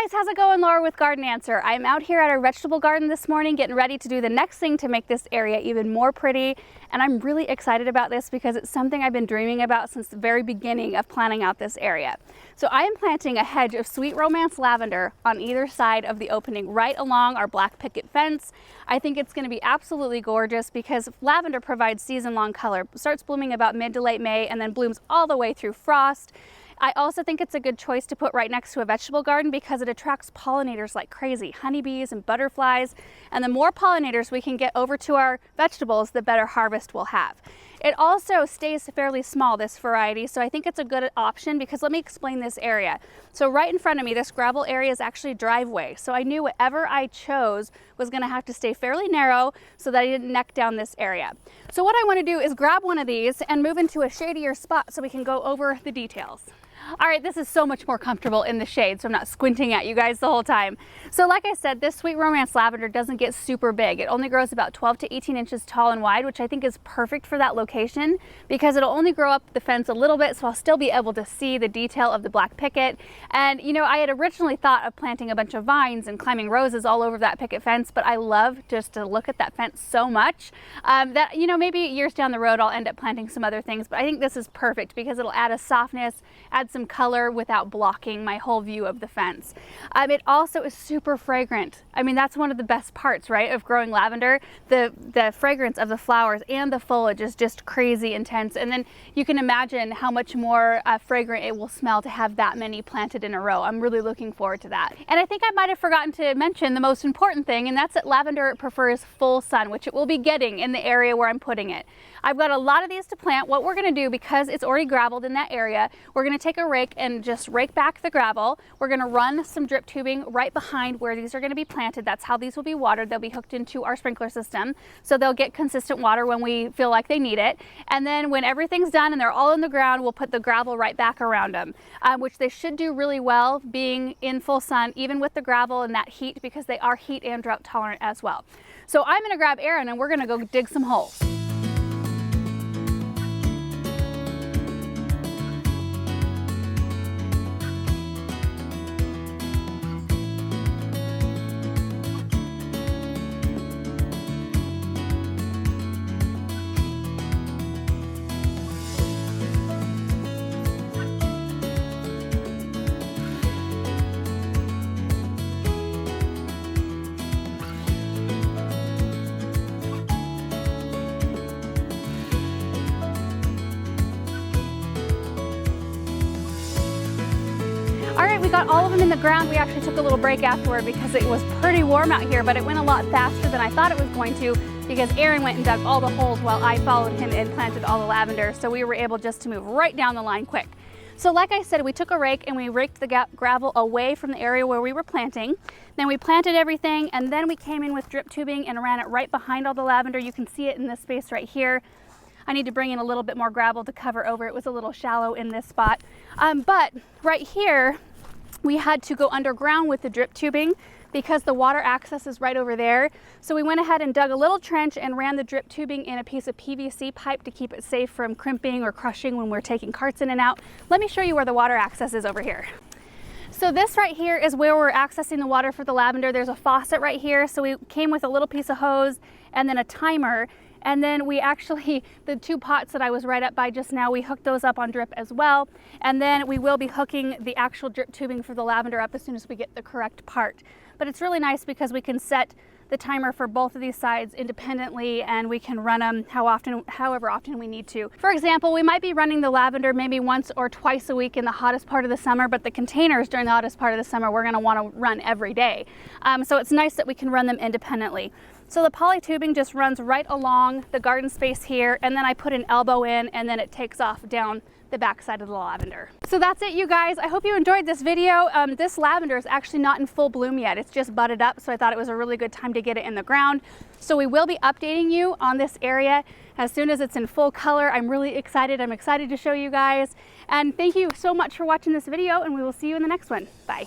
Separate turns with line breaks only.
guys, how's it going? Laura with Garden Answer. I'm out here at our vegetable garden this morning getting ready to do the next thing to make this area even more pretty, and I'm really excited about this because it's something I've been dreaming about since the very beginning of planning out this area. So I am planting a hedge of sweet romance lavender on either side of the opening right along our black picket fence. I think it's going to be absolutely gorgeous because lavender provides season-long color. It starts blooming about mid to late May and then blooms all the way through frost. I also think it's a good choice to put right next to a vegetable garden because it attracts pollinators like crazy, honeybees and butterflies. And the more pollinators we can get over to our vegetables, the better harvest we'll have. It also stays fairly small, this variety, so I think it's a good option because let me explain this area. So right in front of me, this gravel area is actually a driveway. So I knew whatever I chose was gonna have to stay fairly narrow so that I didn't neck down this area. So what I wanna do is grab one of these and move into a shadier spot so we can go over the details. All right, this is so much more comfortable in the shade, so I'm not squinting at you guys the whole time. So like I said, this sweet romance lavender doesn't get super big. It only grows about 12 to 18 inches tall and wide, which I think is perfect for that location because it'll only grow up the fence a little bit, so I'll still be able to see the detail of the black picket. And you know, I had originally thought of planting a bunch of vines and climbing roses all over that picket fence, but I love just to look at that fence so much that, you know, maybe years down the road I'll end up planting some other things, but I think this is perfect because it'll add a softness, add some color without blocking my whole view of the fence. It also is super fragrant. I mean, that's one of the best parts, right, of growing lavender. The fragrance of the flowers and the foliage is just crazy intense. And then you can imagine how much more fragrant it will smell to have that many planted in a row. I'm really looking forward to that. And I think I might have forgotten to mention the most important thing, and that's that lavender prefers full sun, which it will be getting in the area where I'm putting it. I've got a lot of these to plant. What we're gonna do, because it's already graveled in that area, we're gonna take a rake and just rake back the gravel. We're gonna run some drip tubing right behind where these are gonna be planted. That's how these will be watered. They'll be hooked into our sprinkler system, so they'll get consistent water when we feel like they need it. And then when everything's done and they're all in the ground, we'll put the gravel right back around them, which they should do really well being in full sun, even with the gravel and that heat, because they are heat and drought tolerant as well. So I'm gonna grab Aaron and we're gonna go dig some holes. All right, we got all of them in the ground. We actually took a little break afterward because it was pretty warm out here, but it went a lot faster than I thought it was going to because Aaron went and dug all the holes while I followed him and planted all the lavender. So we were able just to move right down the line quick. So like I said, we took a rake and we raked the gravel away from the area where we were planting. Then we planted everything, and then we came in with drip tubing and ran it right behind all the lavender. You can see it in this space right here. I need to bring in a little bit more gravel to cover over. It was a little shallow in this spot. But right here, we had to go underground with the drip tubing because the water access is right over there. So we went ahead and dug a little trench and ran the drip tubing in a piece of PVC pipe to keep it safe from crimping or crushing when we're taking carts in and out. Let me show you where the water access is over here. So this right here is where we're accessing the water for the lavender. There's a faucet right here. So we came with a little piece of hose and then a timer. And then we actually, the two pots that I was right up by just now, we hooked those up on drip as well. And then we will be hooking the actual drip tubing for the lavender up as soon as we get the correct part. But it's really nice because we can set the timer for both of these sides independently and we can run them however often we need to. For example, we might be running the lavender maybe once or twice a week in the hottest part of the summer, but the containers during the hottest part of the summer, we're gonna wanna run every day. So it's nice that we can run them independently. So the poly tubing just runs right along the garden space here, and then I put an elbow in and then it takes off down the back side of the lavender. So that's it, you guys. I hope you enjoyed this video. This lavender is actually not in full bloom yet. It's just budded up, so I thought it was a really good time to get it in the ground. So we will be updating you on this area as soon as it's in full color. I'm really excited. I'm excited to show you guys. And thank you so much for watching this video, and we will see you in the next one. Bye.